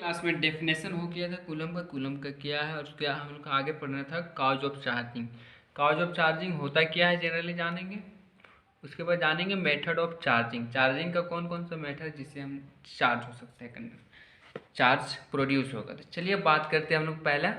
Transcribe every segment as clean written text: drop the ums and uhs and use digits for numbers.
Class में definition हो गया था कूलम का क्या है और क्या हम लोग को आगे पढ़ना था cause of charging. Cause of charging होता क्या है जनरली जानेंगे। उसके बाद जानेंगे मेथड ऑफ चार्जिंग। चार्जिंग का कौन कौन सा मेथड है जिससे हम चार्ज हो सकते हैं, चार्ज प्रोड्यूस होगा। तो चलिए बात करते हैं हम लोग पहला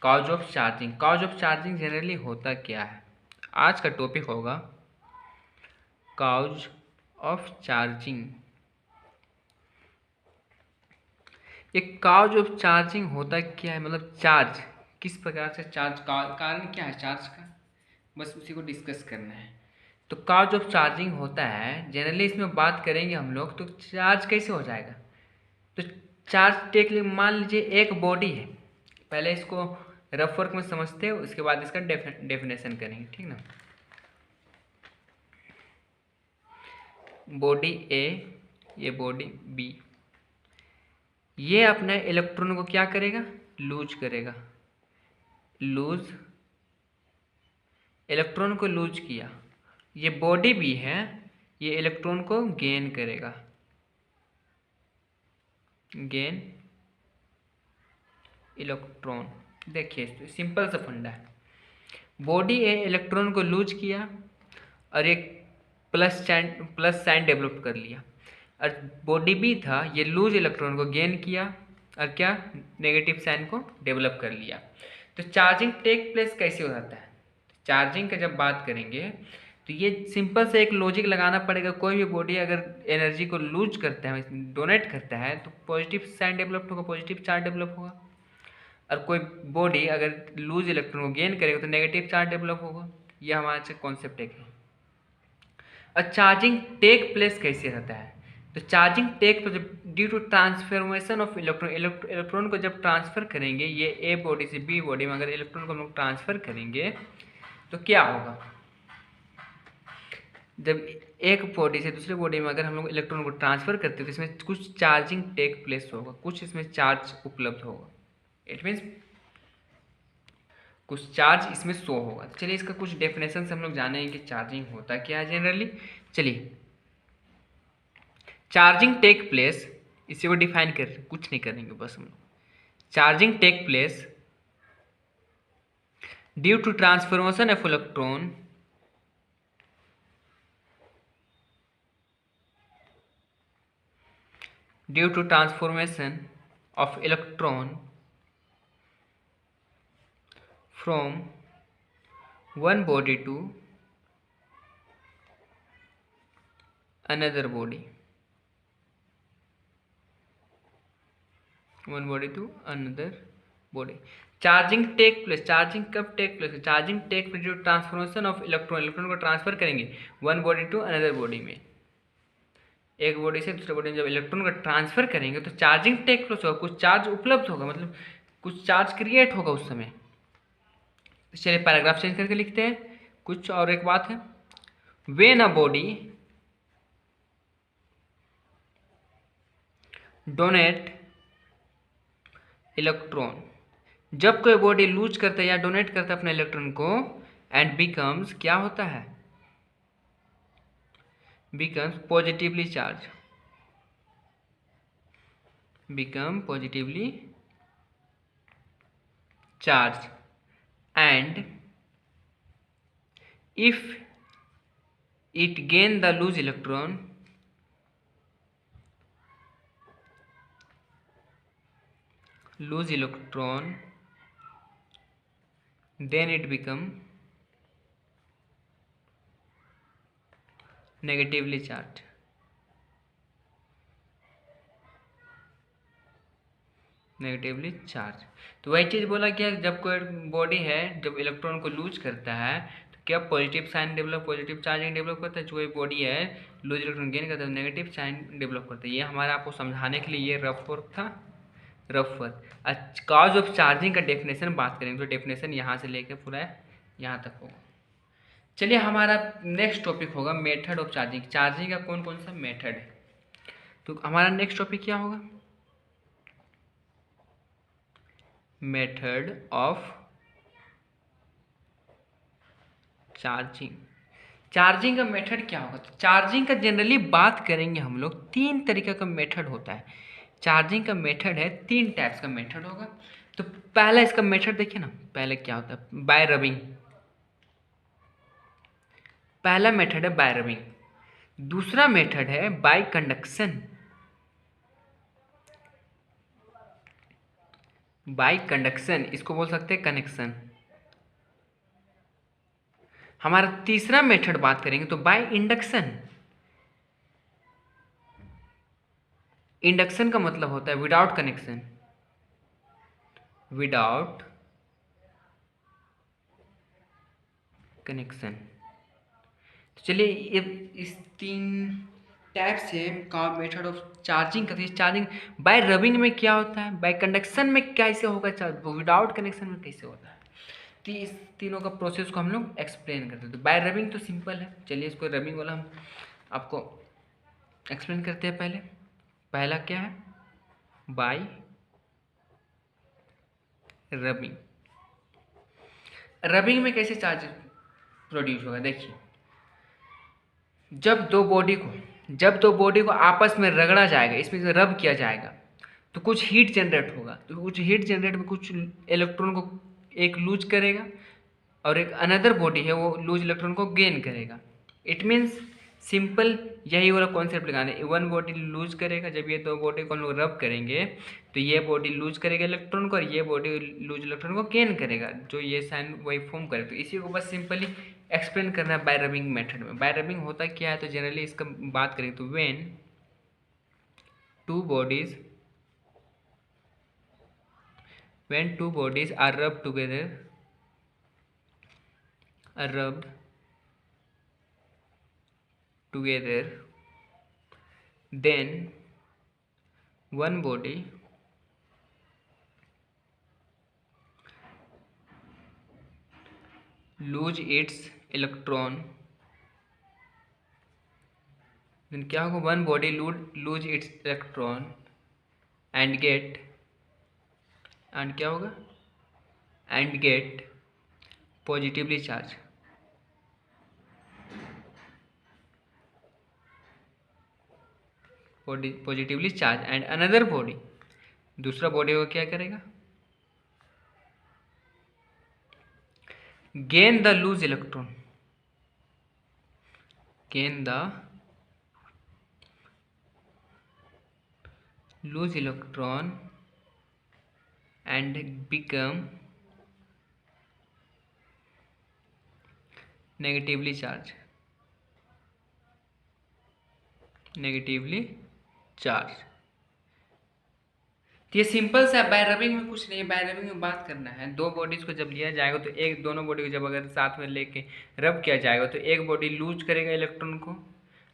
cause of charging. Cause of charging generally होता क्या है। आज का टॉपिक होगा काउज ऑफ चार्जिंग। एक काउज ऑफ चार्जिंग होता क्या है, मतलब चार्ज किस प्रकार से चार्ज का कारण क्या है चार्ज का, बस उसी को डिस्कस करना है। तो काउज ऑफ चार्जिंग होता है जनरली, इसमें बात करेंगे हम लोग तो चार्ज कैसे हो जाएगा। तो चार्ज टेक मान लीजिए एक बॉडी है, पहले इसको रफ वर्क में समझते हैं उसके बाद इसका डेफिनेशन करेंगे, ठीक ना। बॉडी ए, ये बॉडी बी, ये अपने इलेक्ट्रॉन को क्या करेगा, लूज करेगा। लूज, इलेक्ट्रॉन को लूज किया। ये बॉडी भी है, ये इलेक्ट्रॉन को गेन करेगा। गेन इलेक्ट्रॉन, देखिए सिंपल सा फंडा है। बॉडी ए इलेक्ट्रॉन को लूज किया और एक प्लस साइन डेवलप कर लिया। और बॉडी बी था, ये लूज इलेक्ट्रॉन को गेन किया और क्या, नेगेटिव साइन को डेवलप कर लिया। तो चार्जिंग टेक प्लेस कैसे हो जाता है। चार्जिंग का जब बात करेंगे तो ये सिंपल से एक लॉजिक लगाना पड़ेगा। कोई भी बॉडी अगर एनर्जी को लूज करता है, डोनेट करता है, तो पॉजिटिव साइन डेवलप होगा, पॉजिटिव चार्ज डेवलप होगा। और कोई बॉडी अगर लूज इलेक्ट्रॉन को गेन करेगा तो नेगेटिव चार्ज डेवलप होगा। ये हमारा से कॉन्सेप्ट एक है। और चार्जिंग टेक प्लेस कैसे रहता है। तो charging take place due to transformation of electron. Electron को जब ट्रांसफर करेंगे, ये ए बॉडी से बी बॉडी में अगर इलेक्ट्रॉन को हम लोग ट्रांसफर करेंगे तो क्या होगा। जब एक बॉडी से दूसरे बॉडी में अगर हम लोग इलेक्ट्रॉन को ट्रांसफर करते हैं तो इसमें कुछ चार्जिंग टेक प्लेस होगा, कुछ इसमें चार्ज उपलब्ध होगा। इट मीन्स कुछ चार्ज इसमें शो होगा। चलिए इसका कुछ डेफिनेशन से हम लोग जानेंगे कि चार्जिंग होता क्या है जनरली। चलिए चार्जिंग टेक प्लेस, इसी को डिफाइन कर, कुछ नहीं करेंगे बस हम लोग। Charging take place due to transformation of electron due to transformation of electron from one body to another body, one body to another body. Charging take place, charging कब take place, charging take place जो transformation of electron, electron को transfer करेंगे one body to another body में। एक body से दूसरे body में जब इलेक्ट्रॉन को ट्रांसफर करेंगे तो चार्जिंग टेक प्लेस होगा, कुछ चार्ज उपलब्ध होगा, मतलब कुछ चार्ज क्रिएट होगा उस समय। चलिए पैराग्राफ चेंज करके लिखते हैं। कुछ और एक बात है, when a body donate electron, जब कोई बॉडी लूज करता है या डोनेट करता है अपने इलेक्ट्रॉन को, एंड बिकम्स, क्या होता है, becomes positively charge, become positively charge, and if it gain the loose electron, then it become negatively charged. Negatively charge. तो वही चीज़ बोला क्या, जब कोई बॉडी है जब इलेक्ट्रॉन को लूज करता है तो क्या positive sign develop, positive charging develop करता है। जो कोई बॉडी है लूज इलेक्ट्रॉन गेन करता है नेगेटिव साइन डेवलप करता है। ये हमारा आपको समझाने के लिए ये रफ वर्क था, rough work. Cause of charging का डेफिनेशन बात करेंगे तो डेफिनेशन यहाँ से लेकर पूरा यहाँ तक होगा। चलिए हमारा नेक्स्ट टॉपिक होगा मेथड ऑफ चार्जिंग। चार्जिंग का कौन कौन सा मेथड है। तो हमारा नेक्स्ट टॉपिक क्या होगा, मेथड ऑफ चार्जिंग। चार्जिंग का मेथड क्या होगा। तो चार्जिंग का जनरली बात करेंगे हम लोग, तीन तरीके का मेथड होता है। चार्जिंग का मेथड है, 3 टाइप्स का मेथड होगा। तो पहला इसका मेथड देखिए ना, पहले क्या होता है, बाय रबिंग। पहला मेथड है बाय रबिंग। दूसरा मेथड है बाय कंडक्शन। बाय कंडक्शन इसको बोल सकते हैं कनेक्शन। हमारा तीसरा मेथड बात करेंगे तो बाय इंडक्शन। इंडक्शन का मतलब होता है विदाउट कनेक्शन, विदाउट कनेक्शन। तो चलिए ये इस 3 टाइप से का मेथड ऑफ चार्जिंग करते हैं। चार्जिंग बाय रबिंग में क्या होता है, बाय कंडक्शन में कैसे होगा, विदाउट कनेक्शन में कैसे होता है। तो इस तीनों का प्रोसेस को हम लोग एक्सप्लेन करते हैं। तो बाय रबिंग तो सिंपल है, चलिए इसको रबिंग वाला हम आपको एक्सप्लेन करते हैं। पहला क्या है, बाय रबिंग। रबिंग में कैसे चार्ज प्रोड्यूस होगा, देखिए जब दो बॉडी को आपस में रगड़ा जाएगा, इसमें से रब किया जाएगा, तो कुछ हीट जनरेट होगा। तो कुछ हीट जनरेट में कुछ इलेक्ट्रॉन को एक लूज करेगा और एक अनदर बॉडी है वो लूज इलेक्ट्रॉन को गेन करेगा। इट मीन्स सिंपल यही वाला कॉन्सेप्ट लगाना है। वन बॉडी लूज करेगा, जब ये दो बॉडी को हम लोग रब करेंगे तो ये बॉडी लूज करेगा इलेक्ट्रॉन को और ये बॉडी लूज इलेक्ट्रॉन को गेन करेगा, जो ये साइन वही फॉर्म करे। तो इसी को बस सिंपली एक्सप्लेन करना है बाय रबिंग मेथड में। बाय रबिंग होता क्या है, तो जनरली इसका बात करें तो व्हेन टू बॉडीज आर रब together, are rubbed together, then one body lose its electron, then क्या होगा, one body lose its electron and क्या होगा, and get positively charged। Positively charge and another body, दूसरा बॉडी को क्या करेगा, gain the loose electron, gain the loose electron and become negatively charge, तो ये सिंपल सा बाय रबिंग में कुछ नहीं है। बाय रबिंग में बात करना है, दो बॉडीज को जब लिया जाएगा तो दोनों बॉडी को जब अगर साथ में लेके रब किया जाएगा तो एक बॉडी लूज करेगा इलेक्ट्रॉन को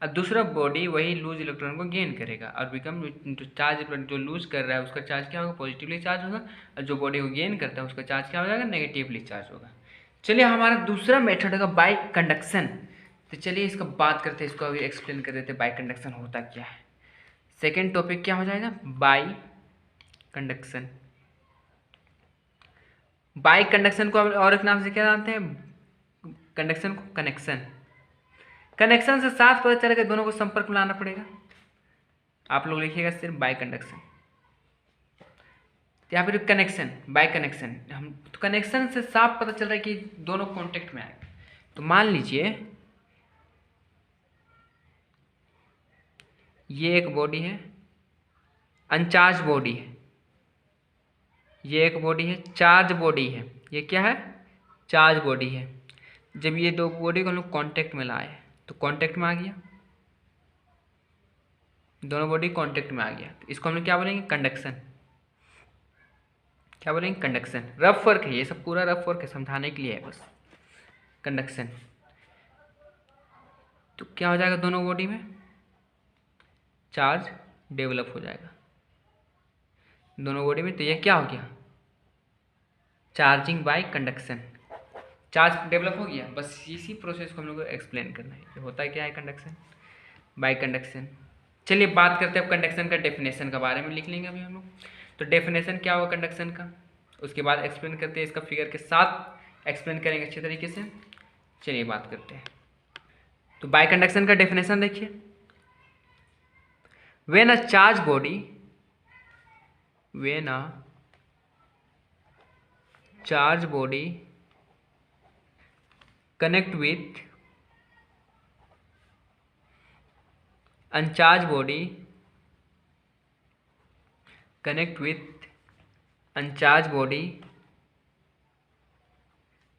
और दूसरा बॉडी वही लूज इलेक्ट्रॉन को गेन करेगा और बिकम चार्ज, जो लूज कर रहा है उसका चार्ज क्या होगा, पॉजिटिवली चार्ज होगा, और जो बॉडी को गेन करता है उसका चार्ज क्या हो जाएगा, नेगेटिवली चार्ज होगा। चलिए हमारा दूसरा मेथड होगा बाय कंडक्शन। तो चलिए इसका बात करते हैं, इसको अभी एक्सप्लेन कर देते हैं बाय कंडक्शन होता क्या है। सेकेंड टॉपिक क्या हो जाएगा, बाय कंडक्शन। बाय कंडक्शन को और एक नाम से क्या जानते हैं, कंडक्शन को कनेक्शन। कनेक्शन से साफ पता चलेगा दोनों को संपर्क में लाना पड़ेगा। आप लोग लिखिएगा सिर्फ बाय कंडक्शन, यहाँ पर कनेक्शन, बाय कनेक्शन। हम तो कनेक्शन से साफ पता चल रहा है कि दोनों कॉन्टेक्ट में आएगा। तो मान लीजिए ये एक बॉडी है, अनचार्ज बॉडी है, ये एक बॉडी है, चार्ज बॉडी है, ये क्या है, चार्ज बॉडी है। जब ये दो बॉडी को हम लोग कॉन्टेक्ट में लाए तो कॉन्टेक्ट में आ गया, दोनों बॉडी कॉन्टेक्ट में आ गया, तो इसको हम लोग क्या बोलेंगे, कंडक्शन। क्या बोलेंगे, कंडक्शन। रफ वर्क है ये सब, पूरा रफ वर्क है, समझाने के लिए है बस, कंडक्शन। तो क्या हो जाएगा, दोनों बॉडी में चार्ज डेवलप हो जाएगा, दोनों बॉडी में। तो ये क्या हो गया, charging by conduction, charge develop हो गया। बस इसी प्रोसेस को हम लोग को एक्सप्लेन करना है, ये होता है क्या है, कंडक्शन बाय कंडक्शन। चलिए बात करते हैं अब कंडक्शन का डेफिनेशन के बारे में, लिख लेंगे अभी हम लोग। तो डेफिनेशन क्या होगा कंडक्शन का, उसके बाद एक्सप्लेन करते हैं, इसका फिगर के साथ एक्सप्लेन करेंगे अच्छे तरीके से। चलिए बात करते हैं। तो बाय कंडक्शन का डेफिनेशन देखिए, when a charge body when a charged body connect with uncharged body connect with uncharged body,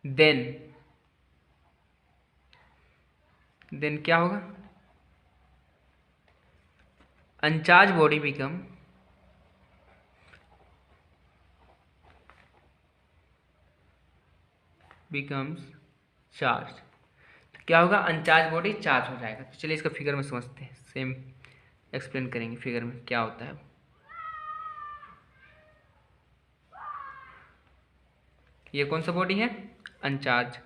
then क्या होगा? uncharged body becomes charged. तो क्या होगा? अनचार्ज बॉडी चार्ज हो जाएगा. तो चलिए इसका फिगर में समझते हैं, सेम एक्सप्लेन करेंगे फिगर में क्या होता है. ये कौन सा बॉडी है? अनचार्ज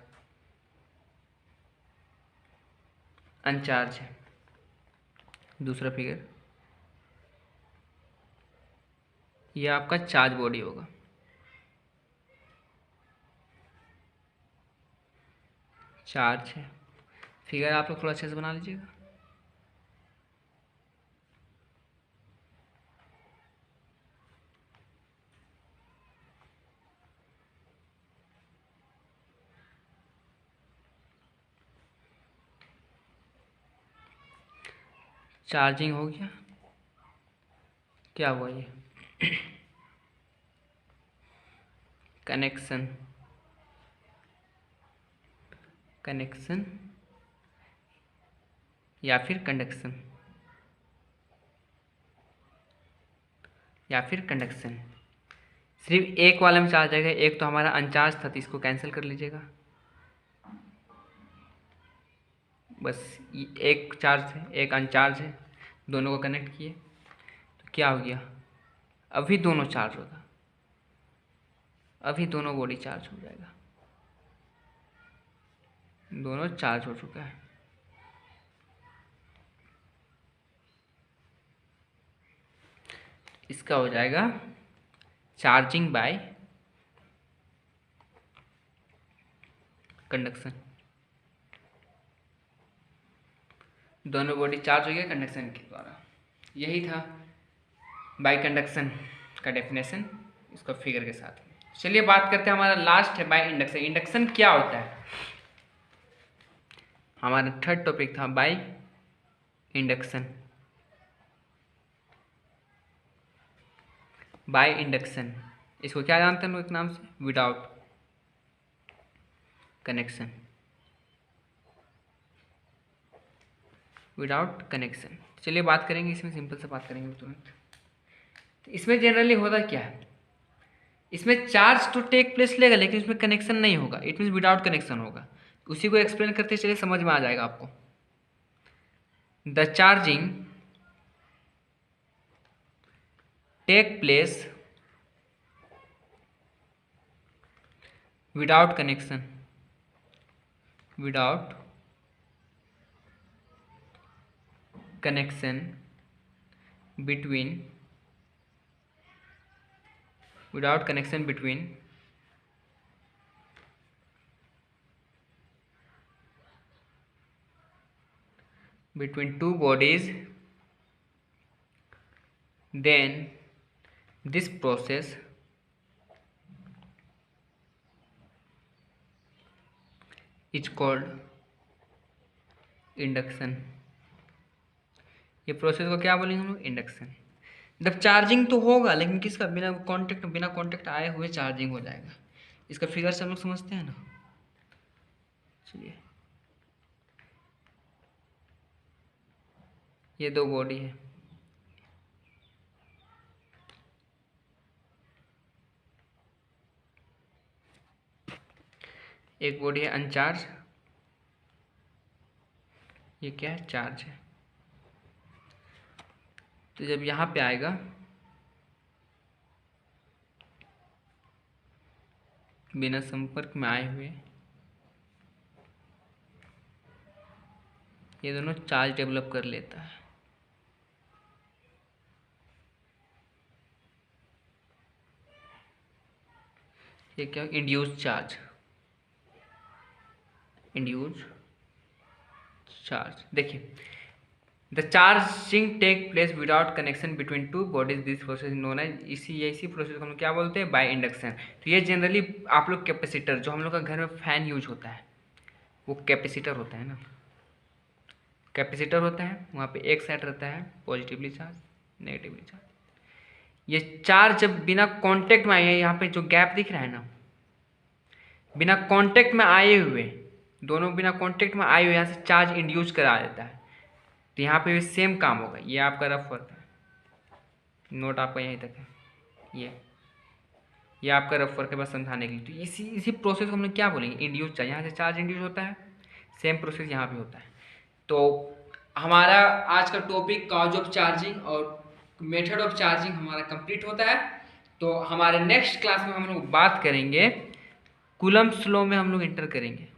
है. दूसरा फिगर, ये आपका चार्ज बॉडी होगा. चार्ज है. फिगर आप लोग थोड़ा अच्छे से बना लीजिएगा. चार्जिंग हो गया. क्या हुआ? ये कनेक्शन या फिर कंडक्शन सिर्फ एक वाले में चार्ज आएगा. एक तो हमारा अनचार्ज था तो इसको कैंसिल कर लीजिएगा. बस एक चार्ज है एक अनचार्ज है, दोनों को कनेक्ट किए तो क्या हो गया? अभी दोनों चार्ज होगा. अभी दोनों बॉडी चार्ज हो जाएगा. दोनों चार्ज हो चुका है. इसका हो जाएगा चार्जिंग बाय कंडक्शन. दोनों बॉडी चार्ज हो गया कंडक्शन के द्वारा. यही था बाय कंडक्शन का डेफिनेशन इसका फिगर के साथ. चलिए बात करते हैं, हमारा लास्ट है बाय इंडक्शन. इंडक्शन क्या होता है? हमारा थर्ड टॉपिक था बाय इंडक्शन. बाय इंडक्शन इसको क्या जानते हैं लोग एक नाम से? Without connection. चलिए बात करेंगे इसमें, सिंपल से बात करेंगे तुरंत. तो इसमें जनरली होता क्या है? इसमें चार्ज तो टेक प्लेस लेगा लेकिन इसमें कनेक्शन नहीं होगा. इट मीन्स विदाउट कनेक्शन होगा. उसी को एक्सप्लेन करते चलिए, समझ में आ जाएगा आपको. The charging take place without connection between two bodies, then this process is called induction. ये प्रोसेस को क्या बोलेंगे हम लोग? इंडक्शन. जब चार्जिंग तो होगा लेकिन किसका? बिना कांटेक्ट आए हुए चार्जिंग हो जाएगा. इसका फिगर से हम लोग समझते हैं ना. चलिए, ये दो बॉडी है. एक बॉडी है अनचार्ज, ये क्या है? चार्ज है. तो जब यहाँ पे आएगा बिना संपर्क में आए हुए ये दोनों चार्ज डेवलप कर लेता है. ये क्या? Induce charge. देखिए the charging take place without connection between two bodies, this process known as, इसी प्रोसेस को हम लोग क्या बोलते हैं, बाय इंडक्शन। तो ये जनरली आप लोग कैपेसिटर, जो हम लोग का घर में फैन यूज होता है वो कैपेसिटर होता है ना, कैपेसिटर होता है, वहाँ पे एक साइड रहता है पॉजिटिवली चार्ज, नेगेटिवली चार्ज। ये चार्ज जब बिना कांटेक्ट में आए, यहाँ पे जो गैप दिख रहा है ना, बिना कांटेक्ट में आए हुए, दोनों बिना कांटेक्ट में आए हुए यहाँ से चार्ज इंड्यूस करा देता है। तो यहाँ पे भी सेम काम होगा। ये आपका रफ वर्क है, नोट आपका यहीं तक है। ये आपका रफ वर्क है बस समझाने के लिए। तो इसी प्रोसेस को हम लोग क्या बोलेंगे, इंड्यूस चार्ज। यहाँ से चार्ज इंड्यूस होता है, सेम प्रोसेस यहाँ भी होता है। तो हमारा आज का टॉपिक कॉज ऑफ चार्जिंग और मेथड ऑफ चार्जिंग हमारा कंप्लीट होता है। तो हमारे नेक्स्ट क्लास में हम लोग बात करेंगे, कूलम्ब्स लॉ में हम लोग इंटर करेंगे।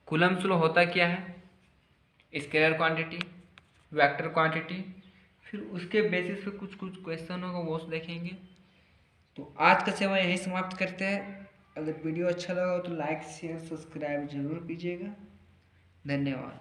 कूलम्ब्स लॉ होता क्या है, स्केलर क्वांटिटी, वेक्टर क्वांटिटी, फिर उसके बेसिस पे कुछ क्वेश्चन होगा वो देखेंगे। तो आज का सेवा यही समाप्त करते हैं। अगर वीडियो अच्छा लगा हो तो लाइक शेयर सब्सक्राइब जरूर कीजिएगा। धन्यवाद।